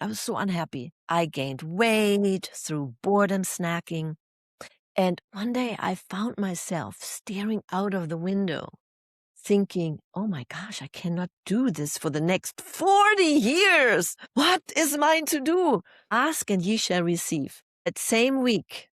I was so unhappy. I gained weight through boredom snacking. And one day I found myself staring out of the window, thinking, oh my gosh, I cannot do this for the next 40 years. What is mine to do? Ask and ye shall receive. That same week,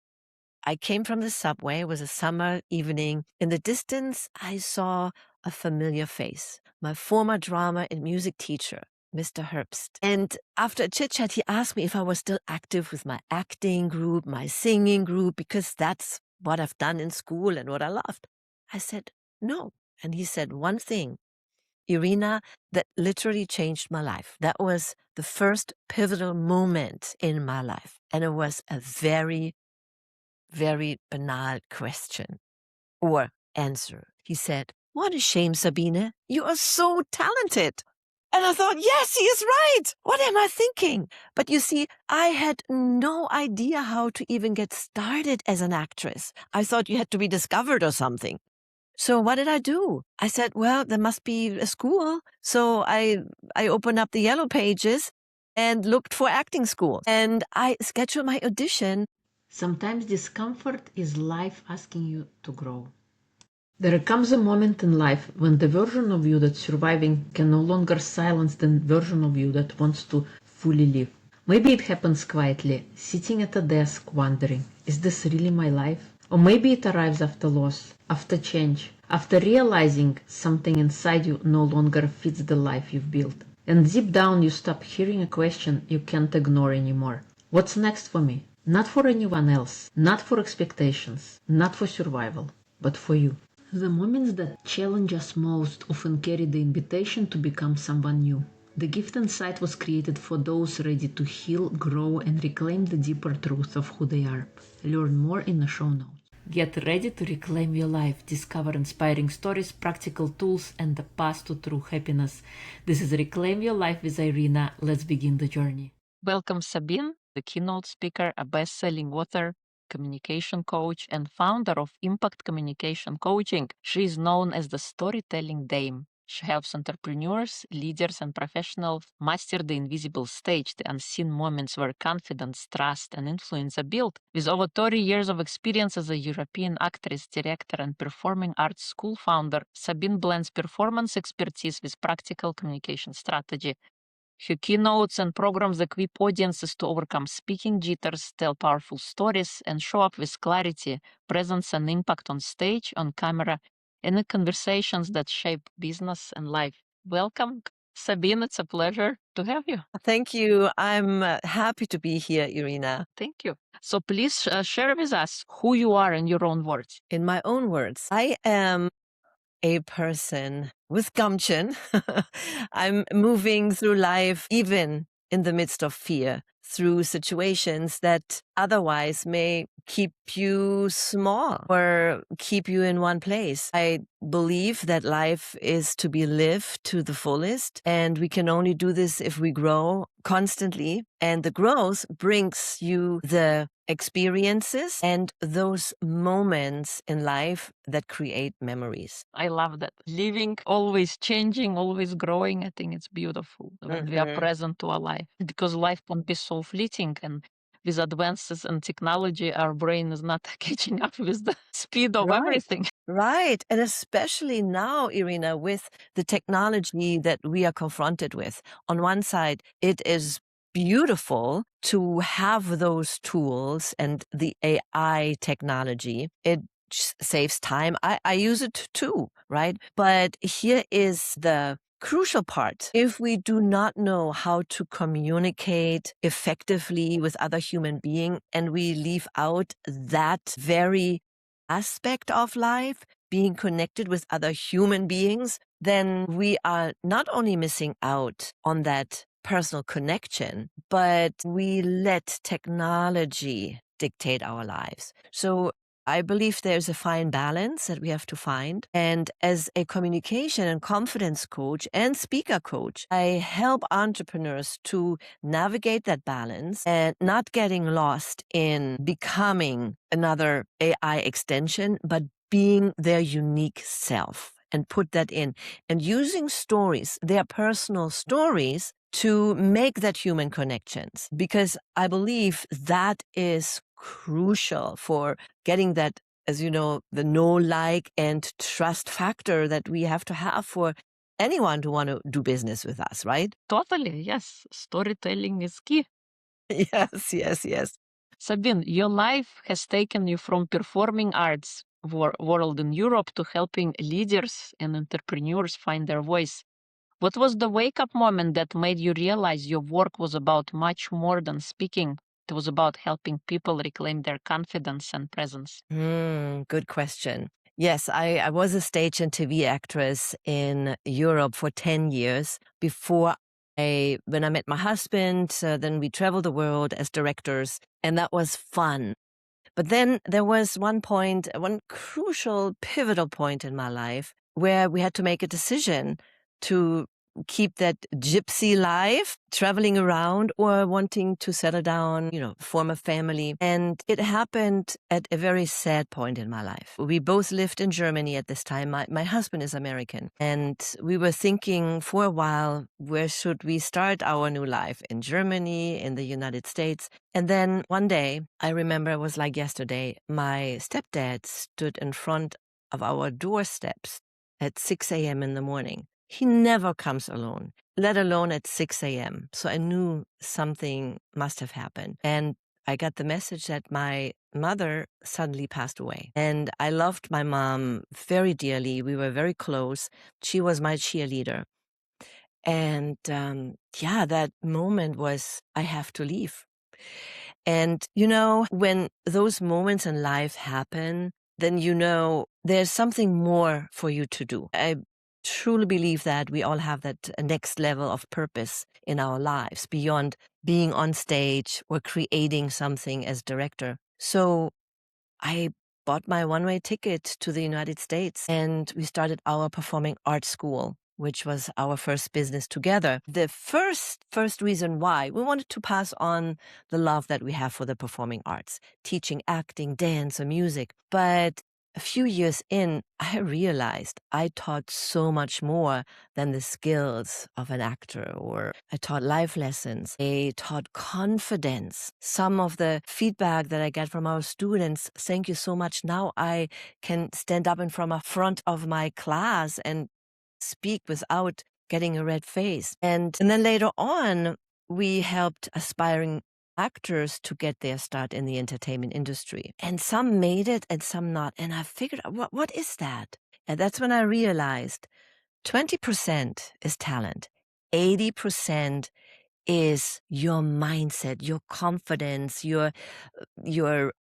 I came from the subway. It was a summer evening. In the distance, I saw a familiar face, my former drama and music teacher, Mr. Herbst. And after a chit-chat, he asked me if I was still active with my acting group, my singing group, because that's what I've done in school and what I loved. I said, no. And he said one thing, Irina, that literally changed my life. That was the first pivotal moment in my life. And it was a very, very banal question or answer. He said, what a shame, Sabine. You are so talented. And I thought, yes, he is right. What am I thinking? But you see, I had no idea how to even get started as an actress. I thought you had to be discovered or something. So what did I do? I said, well, there must be a school. So I opened up the yellow pages and looked for acting school. And I scheduled my audition. Sometimes discomfort is life asking you to grow. There comes a moment in life when the version of you that's surviving can no longer silence the version of you that wants to fully live. Maybe it happens quietly, sitting at a desk wondering, is this really my life? Or maybe it arrives after loss, after change, after realizing something inside you no longer fits the life you've built. And deep down you stop hearing a question you can't ignore anymore. What's next for me? Not for anyone else, not for expectations, not for survival, but for you. The moments that challenge us most often carry the invitation to become someone new. The gift inside was created for those ready to heal, grow, and reclaim the deeper truth of who they are. Learn more in the show notes. Get ready to reclaim your life, discover inspiring stories, practical tools, and the path to true happiness. This is Reclaim Your Life with Irina. Let's begin the journey. Welcome, Sabine, the keynote speaker, a best-selling author, communication coach, and founder of Impact Communication Coaching. She is known as the Storytelling Dame. She helps entrepreneurs, leaders, and professionals master the invisible stage, the unseen moments where confidence, trust, and influence are built. With over 30 years of experience as a European actress, director, and performing arts school founder, Sabine blends performance expertise with practical communication strategy. Her keynotes and programs equip audiences to overcome speaking jitters, tell powerful stories, and show up with clarity, presence, and impact on stage, on camera, and in conversations that shape business and life. Welcome, Sabine. It's a pleasure to have you. Thank you. I'm happy to be here, Irina. Thank you. So please share with us who you are in your own words. In my own words, I am a person with gumption. I'm moving through life, even in the midst of fear, through situations that otherwise may keep you small or keep you in one place. I believe that life is to be lived to the fullest, and we can only do this if we grow constantly. And the growth brings you the experiences and those moments in life that create memories. I love that. Living, always changing, always growing. I think it's beautiful when we are present to our life, because life can be so fleeting, and with advances in technology, our brain is not catching up with the speed of everything. Right. And especially now, Irina, with the technology that we are confronted with. On one side, it is beautiful to have those tools and the AI technology. It saves time. I use it too, right? But here is the crucial part. If we do not know how to communicate effectively with other human beings, and we leave out that very aspect of life, being connected with other human beings, then we are not only missing out on that personal connection, but we let technology dictate our lives. So I believe there's a fine balance that we have to find. And as a communication and confidence coach and speaker coach, I help entrepreneurs to navigate that balance and not getting lost in becoming another AI extension, but being their unique self and put that in and using stories, their personal stories, to make that human connections, because I believe that is crucial for getting that, as you know, the know, like, and trust factor that we have to have for anyone to want to do business with us, right? Totally, yes. Storytelling is key. Yes, yes, yes. Sabine, your life has taken you from performing arts world in Europe to helping leaders and entrepreneurs find their voice. What was the wake-up moment that made you realize your work was about much more than speaking? It was about helping people reclaim their confidence and presence. Good question. Yes, I was a stage and TV actress in Europe for 10 years before when I met my husband. Then we traveled the world as directors, and that was fun. But then there was one point, one crucial, pivotal point in my life where we had to make a decision to keep that gypsy life, traveling around, or wanting to settle down, form a family. And it happened at a very sad point in my life. We both lived in Germany at this time. My husband is American. And we were thinking for a while, where should we start our new life? In Germany, in the United States? And then one day, I remember it was like yesterday, my stepdad stood in front of our doorsteps at 6 a.m. in the morning. He never comes alone, let alone at 6 a.m. So I knew something must have happened. And I got the message that my mother suddenly passed away. And I loved my mom very dearly. We were very close. She was my cheerleader. And that moment was, I have to leave. And, when those moments in life happen, then there's something more for you to do. I truly believe that we all have that next level of purpose in our lives beyond being on stage or creating something as director. So I bought my one-way ticket to the United States, and we started our performing arts school, which was our first business together. The first reason why we wanted to pass on the love that we have for the performing arts, teaching acting, dance, and music. But a few years in, I realized I taught so much more than the skills of an actor, or I taught life lessons. I taught confidence. Some of the feedback that I get from our students, thank you so much. Now I can stand up in front of my class and speak without getting a red face. And then later on, we helped aspiring actors to get their start in the entertainment industry. And some made it and some not. And I figured out, what is that? And that's when I realized 20% is talent, 80% is your mindset, your confidence, your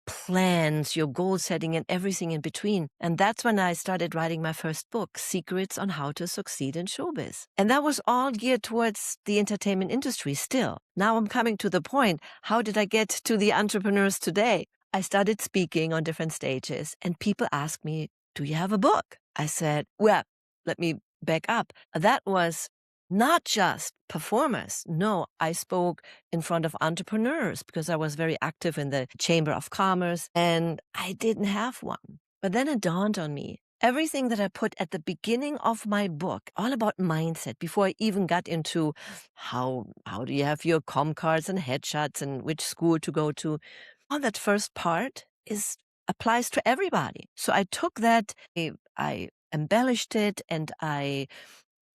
plans, your goal setting, and everything in between. And that's when I started writing my first book, Secrets on How to Succeed in Showbiz. And that was all geared towards the entertainment industry still. Now I'm coming to the point, how did I get to the entrepreneurs today? I started speaking on different stages, and people asked me, do you have a book? I said, well, let me back up. That was not just performers. No, I spoke in front of entrepreneurs because I was very active in the Chamber of Commerce, and I didn't have one. But then it dawned on me, everything that I put at the beginning of my book, all about mindset, before I even got into how do you have your com cards and headshots and which school to go to, all that first part applies to everybody. So I took that, I embellished it, and I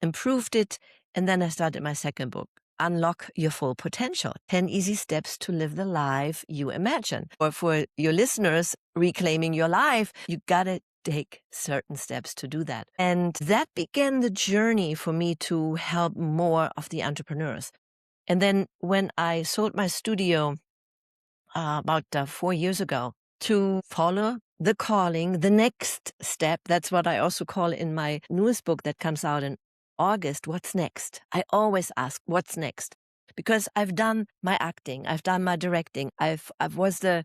improved it. And then I started my second book, Unlock Your Full Potential, 10 Easy Steps to Live the Life You Imagine. Or for your listeners, reclaiming your life, you got to take certain steps to do that. And that began the journey for me to help more of the entrepreneurs. And then when I sold my studio about 4 years ago, to follow the calling, the next step, that's what I also call in my newest book that comes out in August, what's next? I always ask, what's next? Because I've done my acting, I've done my directing, I was the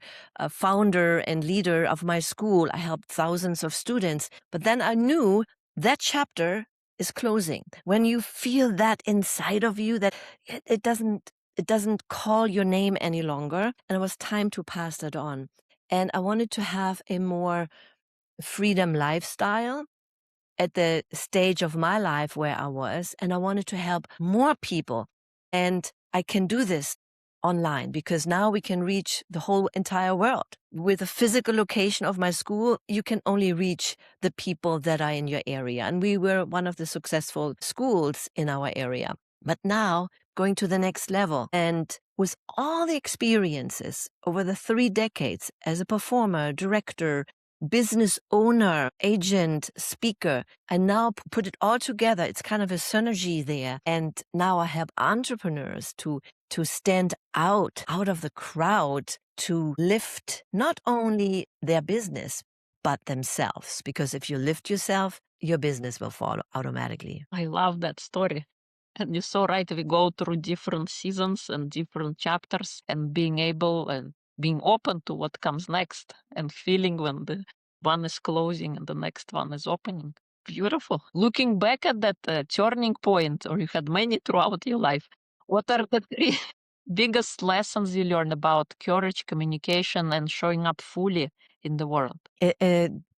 founder and leader of my school. I helped thousands of students, but then I knew that chapter is closing. When you feel that inside of you, that it doesn't call your name any longer, and it was time to pass that on. And I wanted to have a more freedom lifestyle at the stage of my life where I was, and I wanted to help more people And I can do this online because now we can reach the whole entire world. With the physical location of my school, you can only reach the people that are in your area. And we were one of the successful schools in our area. But now going to the next level, and with all the experiences over the 3 decades as a performer, director, business owner, agent, speaker, I now put it all together. It's kind of a synergy there. And now I help entrepreneurs to stand out of the crowd, to lift not only their business, but themselves. Because if you lift yourself, your business will follow automatically. I love that story. And you're so right. We go through different seasons and different chapters, and being able and being open to what comes next and feeling when the one is closing and the next one is opening. Beautiful. Looking back at that turning point, or you had many throughout your life, what are the 3 biggest lessons you learned about courage, communication, and showing up fully in the world?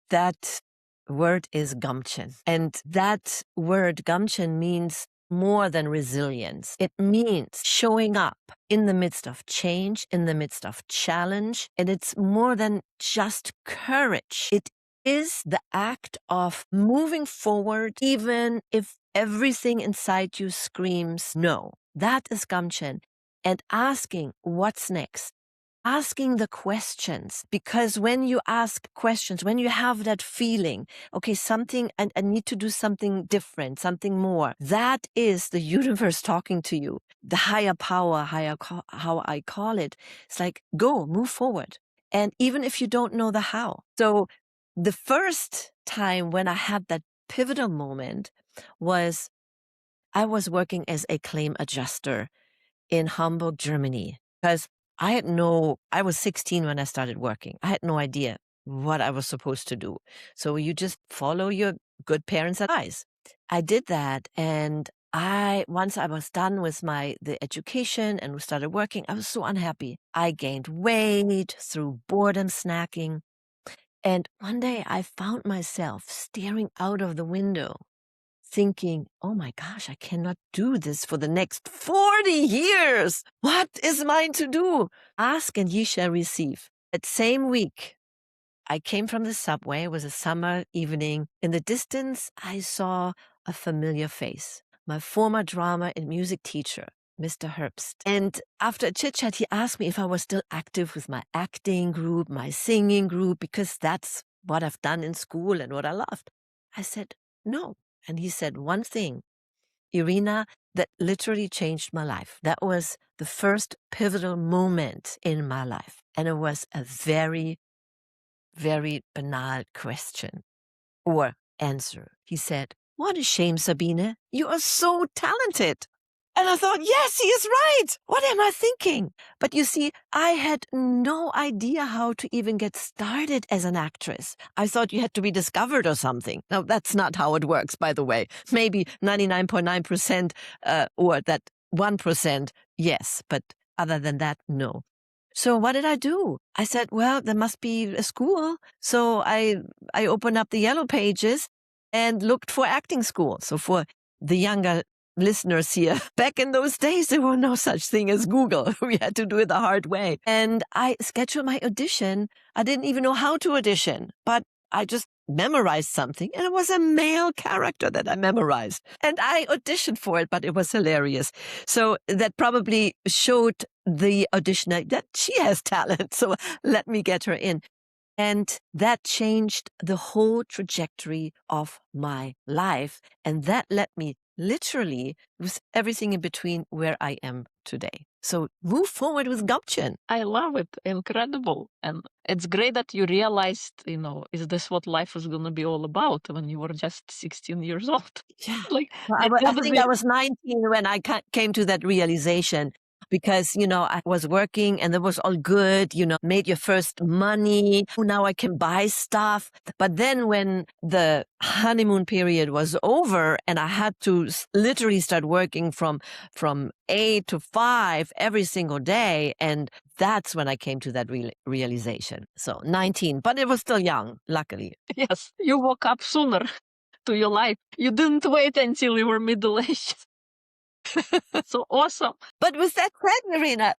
That word is gumption. And that word gumption means more than resilience. It means showing up in the midst of change, in the midst of challenge. And it's more than just courage. It is the act of moving forward, even if everything inside you screams no. That is gumption. And asking what's next. Asking the questions, because when you ask questions, when you have that feeling, okay, something, and I need to do something different, something more, that is the universe talking to you, the higher power, how I call it. It's like, go, move forward. And even if you don't know the how. So the first time when I had that pivotal moment was I was working as a claim adjuster in Hamburg, Germany, because I was 16 when I started working. I had no idea what I was supposed to do. So you just follow your good parents' advice. I did that. And once I was done with the education and we started working, I was so unhappy. I gained weight through boredom snacking. And one day I found myself staring out of the window thinking, oh my gosh, I cannot do this for the next 40 years. What is mine to do? Ask and ye shall receive. That same week, I came from the subway. It was a summer evening. In the distance, I saw a familiar face. My former drama and music teacher, Mr. Herbst. And after a chit-chat, he asked me if I was still active with my acting group, my singing group, because that's what I've done in school and what I loved. I said, no. And he said one thing, Irina, that literally changed my life. That was the first pivotal moment in my life. And it was a very, very banal question or answer. He said, what a shame, Sabine. You are so talented. And I thought, yes, he is right. What am I thinking? But you see, I had no idea how to even get started as an actress. I thought you had to be discovered or something. Now, that's not how it works, by the way. Maybe 99.9% or that 1%, yes. But other than that, no. So what did I do? I said, well, there must be a school. So I opened up the yellow pages and looked for acting school. So for the younger listeners here, back in those days, there were no such thing as Google. We had to do it the hard way. And I scheduled my audition. I didn't even know how to audition, but I just memorized something, and it was a male character that I memorized. And I auditioned for it, but it was hilarious. So that probably showed the auditioner that she has talent. So let me get her in. And that changed the whole trajectory of my life. And that led me literally with everything in between where I am today. So move forward with gumption. I love it. Incredible. And it's great that you realized, is this what life is going to be all about when you were just 16 years old? Yeah. Like, Well, I think I was 19 when I came to that realization. Because, I was working and it was all good, made your first money. Now I can buy stuff. But then when the honeymoon period was over and I had to literally start working from 8 to 5 every single day. And that's when I came to that realization. So 19, but it was still young, luckily. Yes, you woke up sooner to your life. You didn't wait until you were middle-aged. So awesome. But with that said, Marina,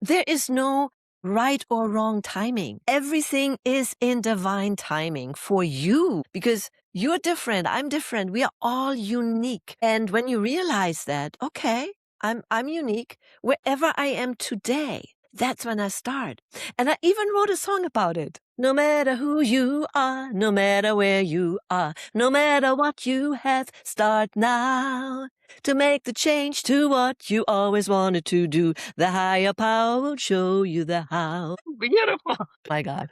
there is no right or wrong timing. Everything is in divine timing for you because you're different. I'm different. We are all unique. And when you realize that, okay, I'm unique wherever I am today. That's when I start. And I even wrote a song about it. No matter who you are, no matter where you are, no matter what you have, start now to make the change to what you always wanted to do. The higher power will show you the how. Beautiful. My God.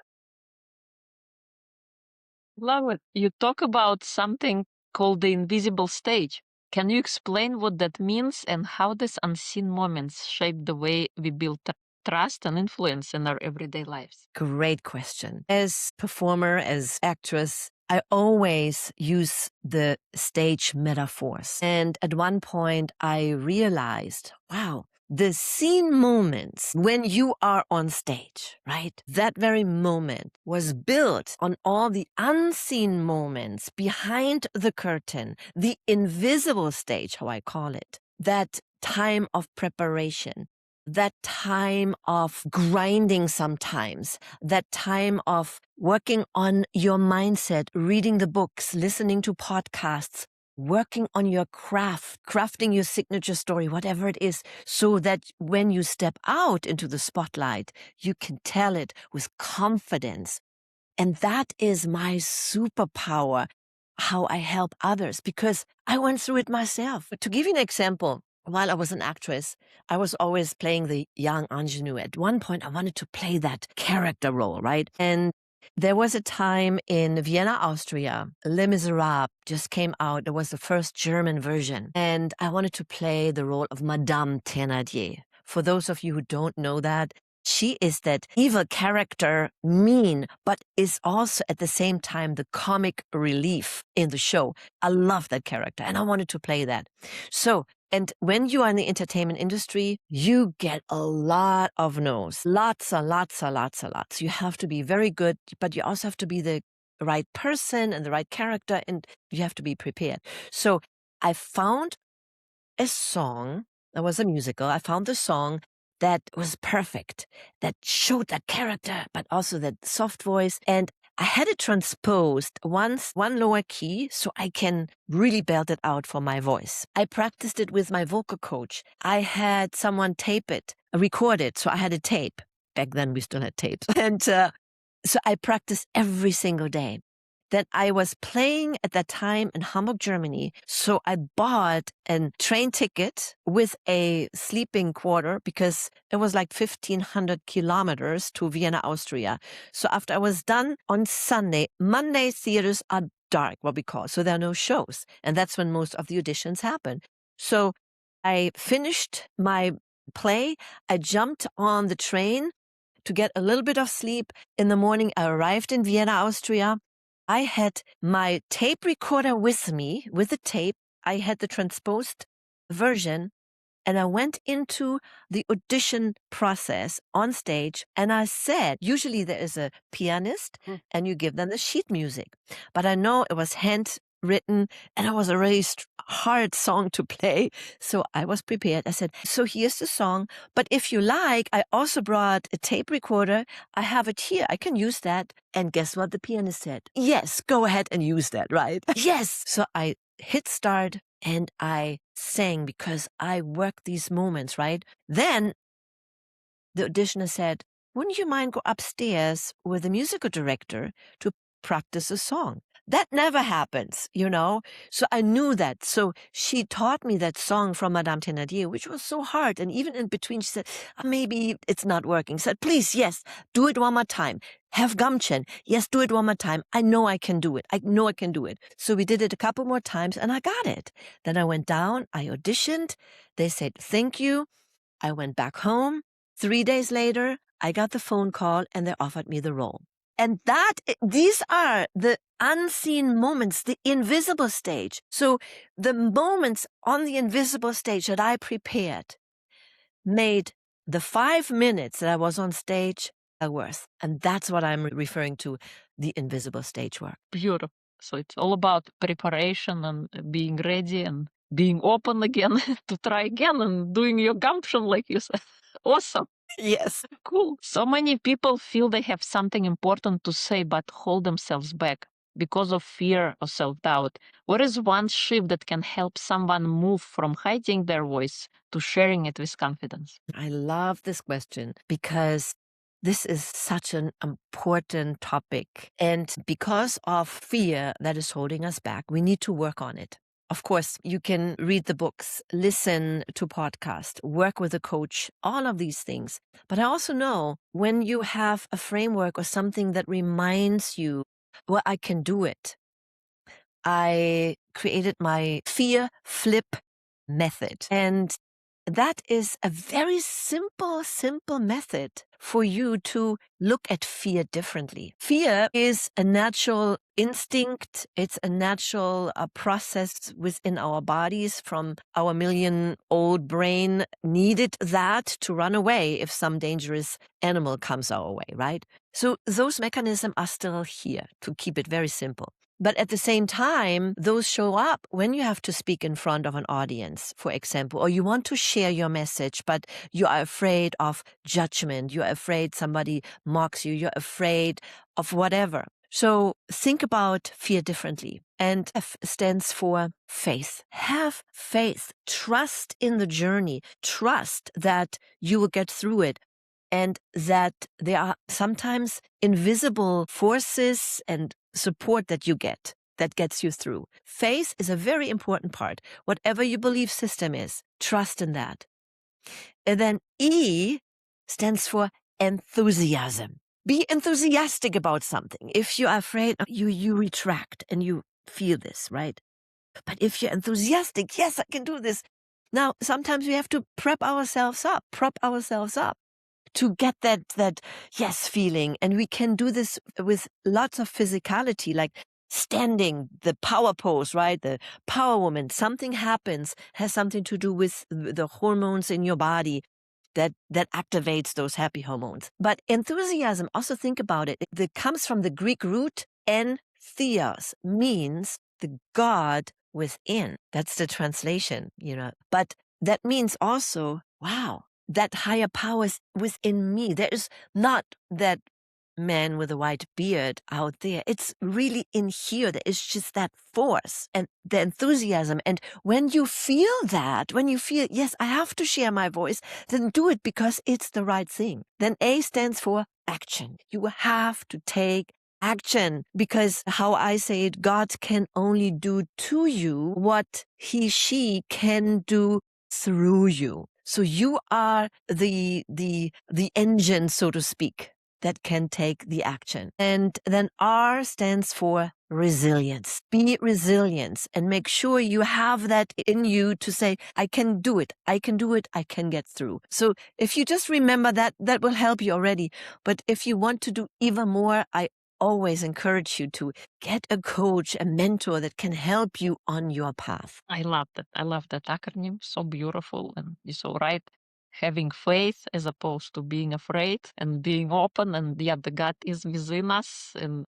Love it. You talk about something called the invisible stage. Can you explain what that means and how these unseen moments shape the way we build trust and influence in our everyday lives? Great question. As performer, as actress, I always use the stage metaphors. And at one point I realized, wow, the scene moments when you are on stage, right? That very moment was built on all the unseen moments behind the curtain, the invisible stage, how I call it, that time of preparation, that time of grinding sometimes, that time of working on your mindset, reading the books, listening to podcasts, working on your craft, crafting your signature story, whatever it is, so that when you step out into the spotlight, you can tell it with confidence. And that is my superpower, how I help others, because I went through it myself. But to give you an example, while I was an actress, I was always playing the young ingenue. At one point, I wanted to play that character role, right? And there was a time in Vienna, Austria, Les Miserables just came out. It was the first German version. And I wanted to play the role of Madame Thénardier. For those of you who don't know that, she is that evil character, mean, but is also at the same time the comic relief in the show. I love that character and I wanted to play that. So, and when you are in the entertainment industry, you get a lot of no's. Lots and lots and lots and lots. You have to be very good, but you also have to be the right person and the right character, and you have to be prepared. So I found a song, that was a musical. I found the song that was perfect, that showed that character, but also that soft voice. And I had it transposed one lower key so I can really belt it out for my voice. I practiced it with my vocal coach. I had someone tape it, record it. So I had a tape. Back then we still had tapes. And so I practiced every single day. That I was playing at that time in Hamburg, Germany. So I bought a train ticket with a sleeping quarter because it was like 1,500 kilometers to Vienna, Austria. So after I was done on Sunday, Monday theaters are dark, what we call. So there are no shows. And that's when most of the auditions happen. So I finished my play. I jumped on the train to get a little bit of sleep. In the morning, I arrived in Vienna, Austria. I had my tape recorder with me, with the tape. I had the transposed version, and I went into the audition process on stage, and I said, usually there is a pianist, and you give them the sheet music. But I know it was handwritten, and it was a really hard song to play, so I was prepared. I said, so here's the song, but if you like, I also brought a tape recorder. I have it here. I can use that. And guess what the pianist said? Yes, go ahead and use that, right? Yes. So I hit start and I sang because I worked these moments, right? Then the auditioner said, wouldn't you mind go upstairs with the musical director to practice a song? That never happens, So I knew that. So she taught me that song from Madame Thénardier, which was so hard. And even in between, she said, maybe it's not working. She said, please, yes, do it one more time. Have gumption. Yes, do it one more time. I know I can do it. I know I can do it. So we did it a couple more times and I got it. Then I went down, I auditioned. They said, thank you. I went back home. 3 days later, I got the phone call and they offered me the role. And these are the unseen moments, the invisible stage. So the moments on the invisible stage that I prepared made the 5 minutes that I was on stage worth. And that's what I'm referring to, the invisible stage work. Beautiful. So it's all about preparation and being ready and being open again to try again and doing your gumption, like you said. Awesome. Yes. Cool. So many people feel they have something important to say but hold themselves back because of fear or self-doubt. What is one shift that can help someone move from hiding their voice to sharing it with confidence? I love this question because this is such an important topic. And because of fear that is holding us back, we need to work on it. Of course, you can read the books, listen to podcasts, work with a coach, all of these things. But I also know when you have a framework or something that reminds you, well, I can do it. I created my fear flip method. And that is a very simple method for you to look at fear differently. Fear is a natural instinct. It's a natural process within our bodies from our million-old brain needed that to run away if some dangerous animal comes our way, right? So those mechanisms are still here, to keep it very simple. But at the same time, those show up when you have to speak in front of an audience, for example, or you want to share your message, but you are afraid of judgment. You're afraid somebody mocks you. You're afraid of whatever. So think about fear differently. And F stands for faith. Have faith. Trust in the journey. Trust that you will get through it. And that there are sometimes invisible forces and support that you get that gets you through. Faith is a very important part. Whatever your belief system is, trust in that. And then E stands for enthusiasm. Be enthusiastic about something. If you are afraid, you retract and you feel this, right? But if you're enthusiastic, yes, I can do this. Now, sometimes we have to prop ourselves up to get that yes feeling. And we can do this with lots of physicality, like standing, the power pose, right? The power woman. Something happens, has something to do with the hormones in your body that activates those happy hormones. But enthusiasm, also think about it. It comes from the Greek root entheos, means the God within. That's the translation, But that means also, wow, that higher power is within me. There is not that man with a white beard out there. It's really in here. There is just that force and the enthusiasm. And when you feel that, yes, I have to share my voice, then do it because it's the right thing. Then A stands for action. You have to take action, because how I say it, God can only do to you what she can do through you. So you are the engine, so to speak, that can take the action. And then R stands for resilience. Be resilient and make sure you have that in you to say, I can do it. I can do it. I can get through. So if you just remember that, that will help you already. But if you want to do even more, I always encourage you to get a coach, a mentor that can help you on your path. I love that. I love that acronym. So beautiful. And you're so right. Having faith as opposed to being afraid and being open. And yeah, the God is within us. And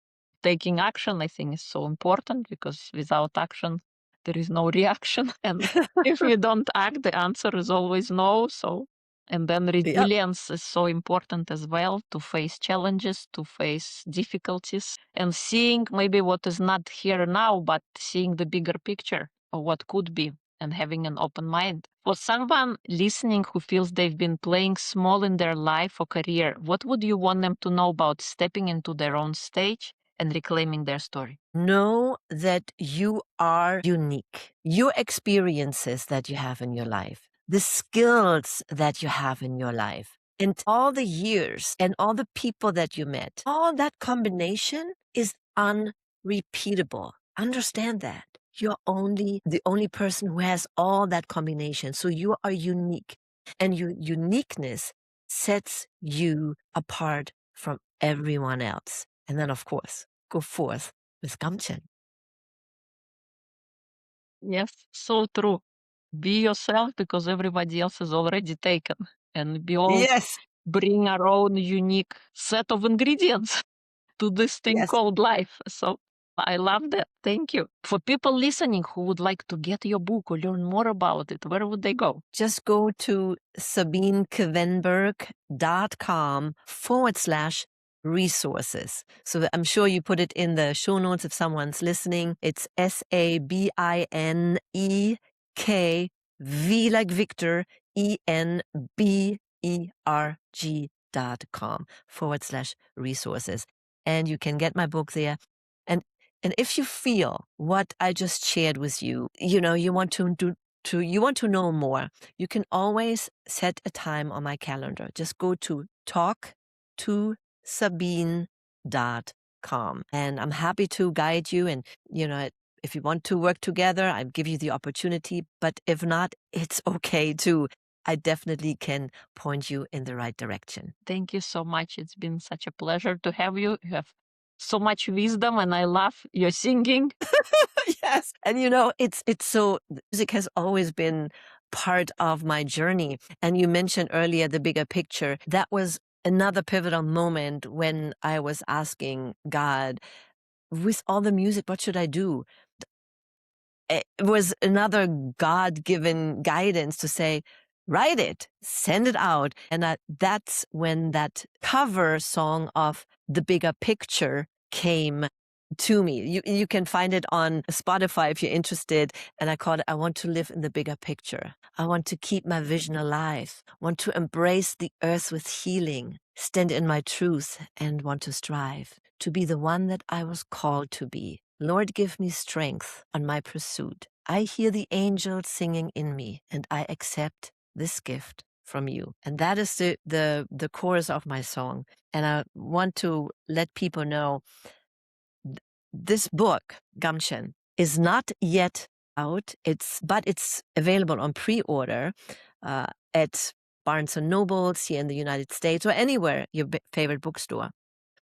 taking action, I think, is so important, because without action, there is no reaction. And if we don't act, the answer is always no. So, and then resilience is so important as well, to face challenges, to face difficulties, and seeing maybe what is not here now, but seeing the bigger picture of what could be, and having an open mind. For someone listening who feels they've been playing small in their life or career, what would you want them to know about stepping into their own stage and reclaiming their story? Know that you are unique. Your experiences that you have in your life, the skills that you have in your life, and all the years and all the people that you met, all that combination is unrepeatable. Understand that. You're the only person who has all that combination. So you are unique. And your uniqueness sets you apart from everyone else. And then, of course, go forth with gumption. Yes, so true. Be yourself, because everybody else is already taken. And we all bring our own unique set of ingredients to this thing called life. So I love that. Thank you. For people listening who would like to get your book or learn more about it, where would they go? Just go to sabinekvenberg.com/resources. So I'm sure you put it in the show notes if someone's listening. It's SABINEK, V like Victor, ENBERG.com/resources. And you can get my book there. And if you feel what I just shared with you, you want to know more, you can always set a time on my calendar. Just go to talktosabine.com, and I'm happy to guide you. And, if you want to work together, I give you the opportunity. But if not, it's okay too. I definitely can point you in the right direction. Thank you so much. It's been such a pleasure to have you. You have so much wisdom, and I love your singing. Yes. And it's so, music has always been part of my journey. And you mentioned earlier the bigger picture. That was another pivotal moment when I was asking God, with all the music, what should I do? It was another God-given guidance to say, write it, send it out. And that's when that cover song of The Bigger Picture came to me. You can find it on Spotify if you're interested. And I called it, I want to live in the bigger picture. I want to keep my vision alive, want to embrace the earth with healing, stand in my truth, and want to strive to be the one that I was called to be. Lord, give me strength on my pursuit. I hear the angels singing in me, and I accept this gift from you. And that is the chorus of my song. And I want to let people know this book, Gamchen, is not yet out. But it's available on pre-order at Barnes & Nobles here in the United States or anywhere your favorite bookstore.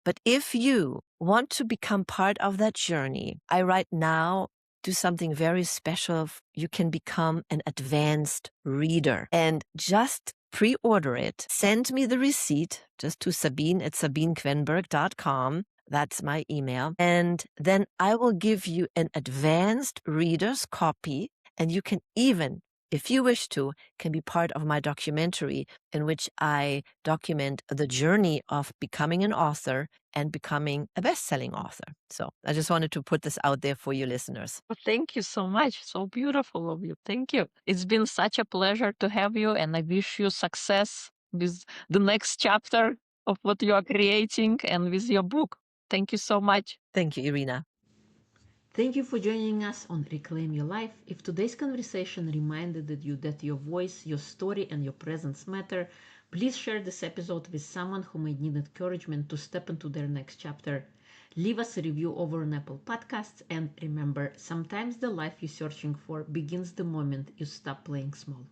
But if you want to become part of that journey, I right now do something very special. You can become an advanced reader and just pre-order it. Send me the receipt just to sabine@sabinekvenberg.com. That's my email. And then I will give you an advanced reader's copy, and you can even, if you wish to, can be part of my documentary in which I document the journey of becoming an author and becoming a best-selling author. So I just wanted to put this out there for you listeners. Well, thank you so much. So beautiful of you. Thank you. It's been such a pleasure to have you, and I wish you success with the next chapter of what you are creating and with your book. Thank you so much. Thank you, Irina. Thank you for joining us on Reclaim Your Life. If today's conversation reminded you that your voice, your story, and your presence matter, please share this episode with someone who might need encouragement to step into their next chapter. Leave us a review over on Apple Podcasts, and remember, sometimes the life you're searching for begins the moment you stop playing small.